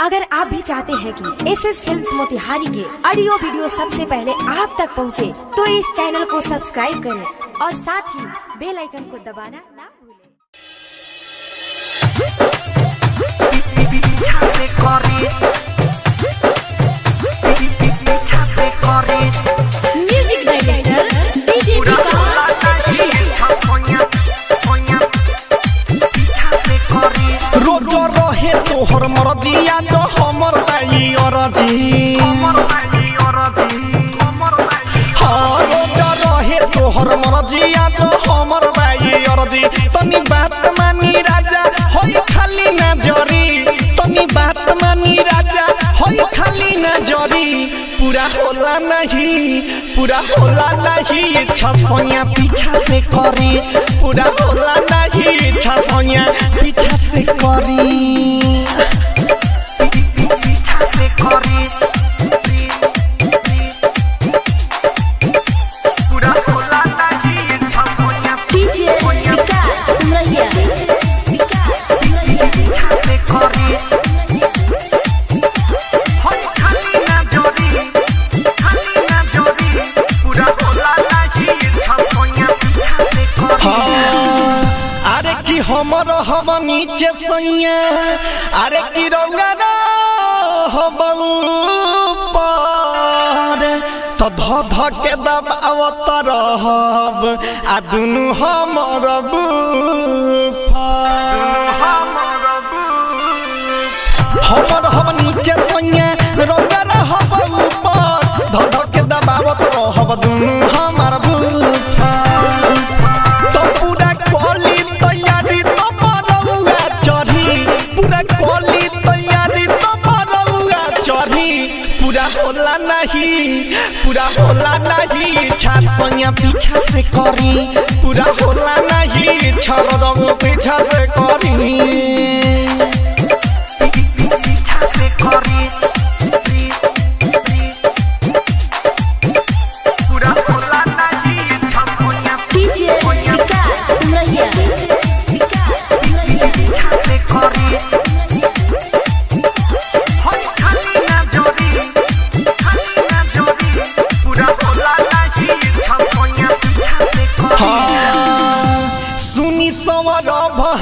अगर आप भी चाहते हैं कि एसएस फिल्म्स मोतिहारी के ऑडियो वीडियो सबसे पहले आप तक पहुंचे, तो इस चैनल को सब्सक्राइब करें और साथ ही बेल आइकन को दबाना ना भूलें। म्यूजिक डायरेक्टर डीजे विकास रोज रहे तोहर मरजिया जो हमर दाई अरजी हाँ रोज रहे तोहर मरजिया जो हमर दाई अरजी तनी बात मानी राजा होई खाली ना जरी तनी बात मानी राजा होई खाली ना जरी पूरा होला नहीं छसोया पीछा से करी पूरा होला नहीं छसोया पीछा से करी पीछा से करी पूरा होला नहीं छसोया डीजे विकास सुनैया विकास पीछा से करी होई खाली ना जरी पूरा होला नहीं छसोया पीछा से करी अरे की हमर हम नीचे सैया अरे की रंगा हम ऊपर तो ध के दबावत रहब आ दुनु हमर हमर हम नीचे सैया रंगा हम ऊपर ध के दबावत रहब दुनु हमर पूरा होला नहीं छसोया पीछा से करी पूरा होला नहीं छरदम पीछा से करी पीछा से करी पूरा होला नहीं छसोया डीजे विकास सुनैया विकास पीछा से करी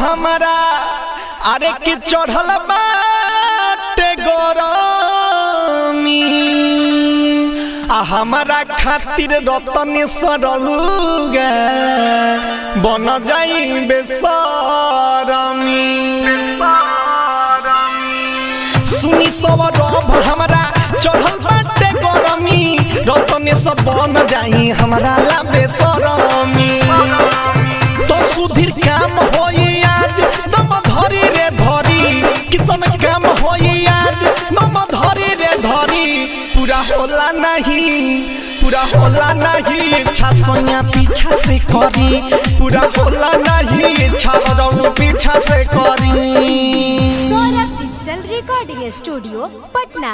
हमारा अरे की चढ़ल बाटे गरमी आ हमारा खातिर रतनेश्वर बन जाई बेसरमी सुनी सवरभ हमारा चढ़ल बाटे गरमी रतनेश्वर बन जाई हमारा ला बेसरमी तो सुधीर काम होई आज दम धरी रे धरी किसन काम होई आज दम धरी रे धरी पूरा होला नहीं छसोया पीछा से करी पूरा होला नहीं छरदम पीछा से करी। Saurabh digital recording studio Patna.